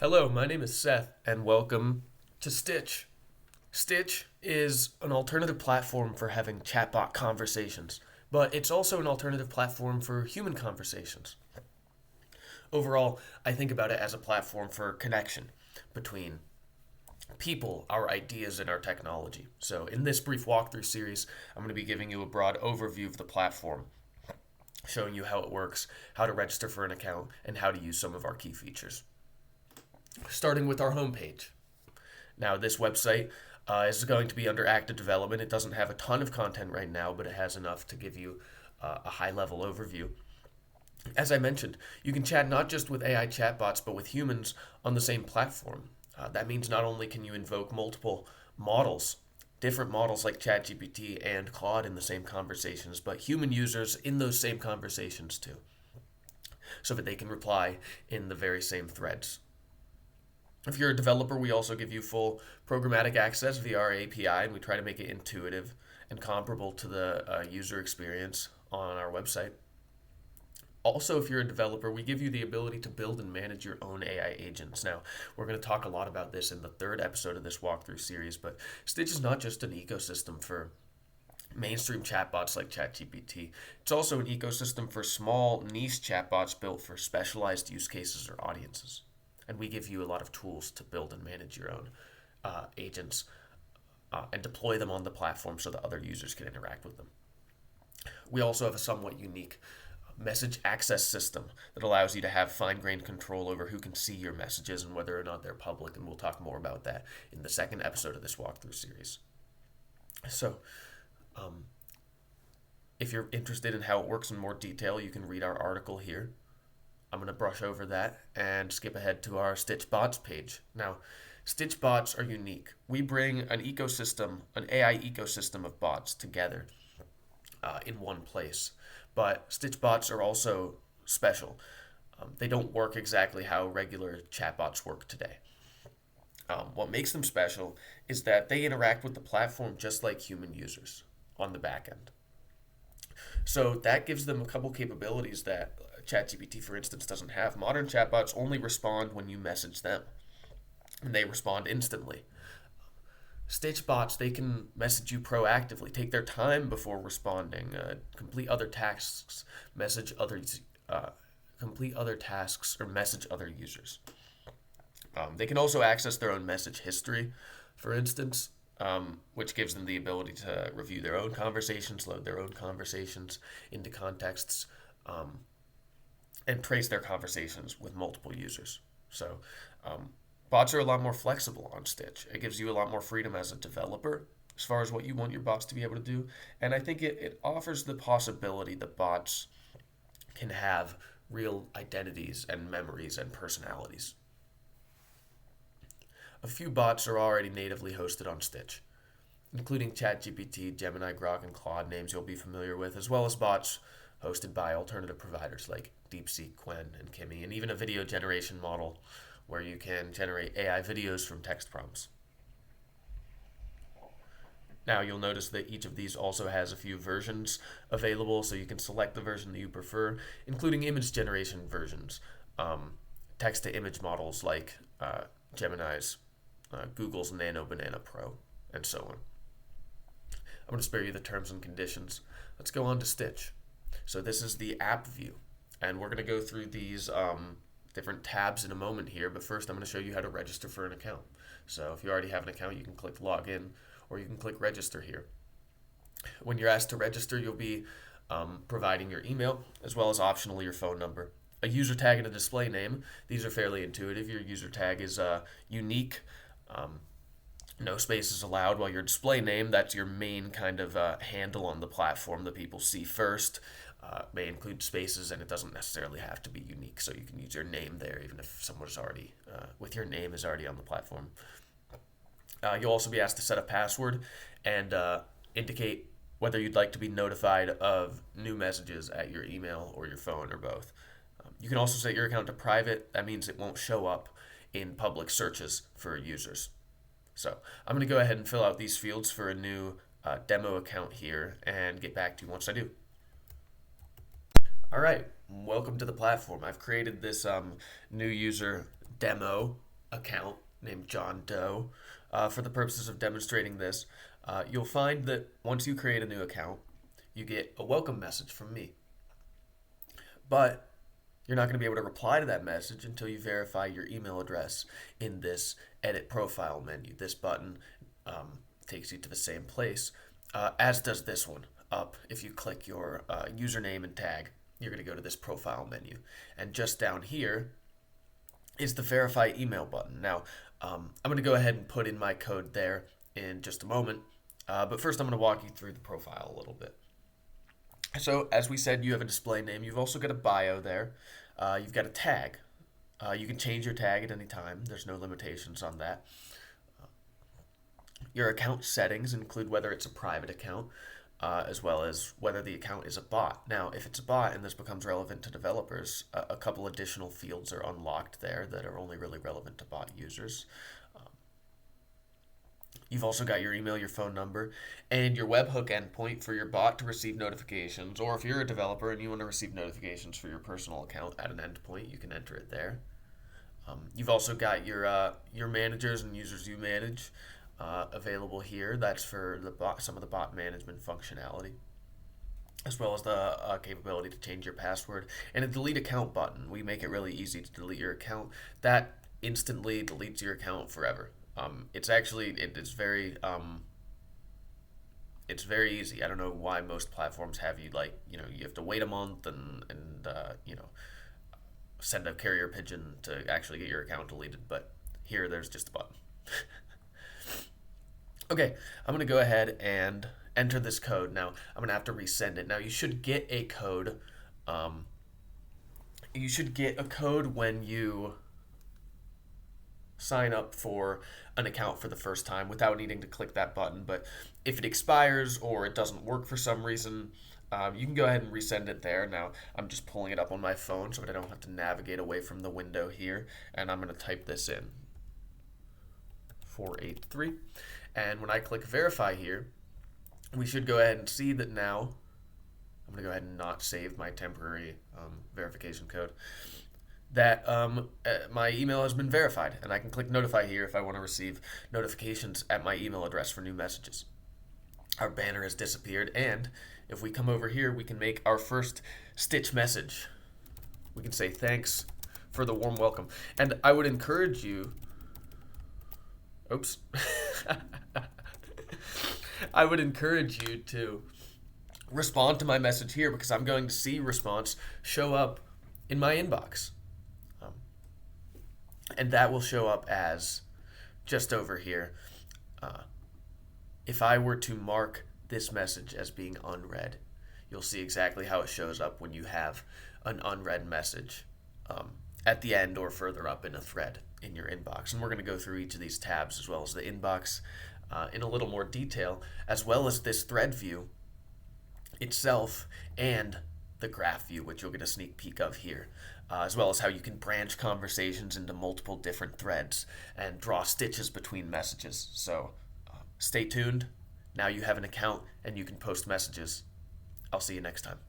Hello, my name is Seth, and welcome to Stitch. Stitch is an alternative platform for having chatbot conversations, but it's also an alternative platform for human conversations. Overall, I think about it as a platform for connection between people, our ideas, and our technology. So, in this brief walkthrough series, I'm going to be giving you a broad overview of the platform, showing you how it works, how to register for an account, and how to use some of our key features. Starting with our homepage. Now, this website is going to be under active development. It doesn't have a ton of content right now, but it has enough to give you a high level overview. As I mentioned, you can chat not just with AI chatbots, but with humans on the same platform. That means not only can you invoke multiple models, different models like ChatGPT and Claude in the same conversations, but human users in those same conversations too, so that they can reply in the very same threads. If you're a developer, we also give you full programmatic access via our API, and we try to make it intuitive and comparable to the user experience on our website. Also, if you're a developer, we give you the ability to build and manage your own AI agents. Now, we're going to talk a lot about this in the third episode of this walkthrough series, but Stitch is not just an ecosystem for mainstream chatbots like ChatGPT. It's also an ecosystem for small niche chatbots built for specialized use cases or audiences. And we give you a lot of tools to build and manage your own agents and deploy them on the platform so that other users can interact with them. We also have a somewhat unique message access system that allows you to have fine-grained control over who can see your messages and whether or not they're public, and we'll talk more about that in the second episode of this walkthrough series. So, if you're interested in how it works in more detail, you can read our article here. I'm going to brush over that and skip ahead to our Stitch Bots page. Now, Stitch Bots are unique. We bring an ecosystem, an AI ecosystem of bots together in one place. But Stitch Bots are also special. They don't work exactly how regular chatbots work today. What makes them special is that they interact with the platform just like human users on the back end. So that gives them a couple capabilities that ChatGPT, for instance, doesn't have. Modern chatbots only respond when you message them, and they respond instantly. Stitch bots, they can message you proactively, take their time before responding, complete other tasks, message others, complete other tasks, or message other users. They can also access their own message history, for instance, which gives them the ability to review their own conversations, load their own conversations into contexts, and trace their conversations with multiple users. So, bots are a lot more flexible on Stitch. It gives you a lot more freedom as a developer as far as what you want your bots to be able to do. And I think it offers the possibility that bots can have real identities and memories and personalities. A few bots are already natively hosted on Stitch, including ChatGPT, Gemini, Grok, and Claude, names you'll be familiar with, as well as bots hosted by alternative providers like DeepSeek, Qwen, and Kimi, and even a video generation model where you can generate AI videos from text prompts. Now you'll notice that each of these also has a few versions available, so you can select the version that you prefer, including image generation versions, text-to-image models like Gemini's, Google's Nano Banana Pro, and so on. I'm going to spare you the terms and conditions. Let's go on to Stitch. So this is the app view, and we're going to go through these different tabs in a moment here, but first I'm going to show you how to register for an account. So if you already have an account, you can click login, or you can click register here. When you're asked to register, you'll be providing your email, as well as optionally your phone number, a user tag, and a display name. These are fairly intuitive. Your user tag is unique. No spaces allowed, while your display name, that's your main kind of handle on the platform that people see first, may include spaces, and it doesn't necessarily have to be unique, so you can use your name there even if someone's already, with your name is already on the platform. You'll also be asked to set a password and indicate whether you'd like to be notified of new messages at your email or your phone or both. You can also set your account to private. That means it won't show up in public searches for users. So I'm going to go ahead and fill out these fields for a new demo account here and get back to you once I do. All right, welcome to the platform. I've created this new user demo account named John Doe. For the purposes of demonstrating this, you'll find that once you create a new account, you get a welcome message from me. But you're not going to be able to reply to that message until you verify your email address in this edit profile menu. This button takes you to the same place, as does this one. Up, if you click your username and tag, you're going to go to this profile menu. And just down here is the verify email button. Now, I'm going to go ahead and put in my code there in just a moment. But first, I'm going to walk you through the profile a little bit. So, as we said, you have a display name. You've also got a bio there. You've got a tag. You can change your tag at any time. There's no limitations on that. Your account settings include whether it's a private account, as well as whether the account is a bot. Now, if it's a bot and this becomes relevant to developers, a couple additional fields are unlocked there that are only really relevant to bot users. You've also got your email, your phone number, and your webhook endpoint for your bot to receive notifications. Or if you're a developer and you want to receive notifications for your personal account at an endpoint, you can enter it there. You've also got your managers and users you manage available here. That's for the bot, some of the bot management functionality, as well as the capability to change your password and a delete account button. We make it really easy to delete your account. That instantly deletes your account forever. It's very easy. I don't know why most platforms have you you have to wait a month and send a carrier pigeon to actually get your account deleted. But here, there's just a button. Okay, I'm going to go ahead and enter this code. Now, I'm going to have to resend it. Now, you should get a code. You should get a code when you sign up for an account for the first time without needing to click that button. But if it expires or it doesn't work for some reason, you can go ahead and resend it there. Now, I'm just pulling it up on my phone so that I don't have to navigate away from the window here. And I'm going to type this in, 483. And when I click verify here, we should go ahead and see that now, I'm going to go ahead and not save my temporary verification code, that my email has been verified. And I can click notify here if I want to receive notifications at my email address for new messages. Our banner has disappeared, and if we come over here, we can make our first Stitch message. We can say thanks for the warm welcome. And I would encourage you, I would encourage you to respond to my message here, because I'm going to see response show up in my inbox. And that will show up as just over here. If I were to mark this message as being unread, you'll see exactly how it shows up when you have an unread message at the end or further up in a thread in your inbox. And we're going to go through each of these tabs, as well as the inbox in a little more detail, as well as this thread view itself and the graph view, which you'll get a sneak peek of here, as well as how you can branch conversations into multiple different threads and draw stitches between messages. So stay tuned. Now you have an account and you can post messages. I'll see you next time.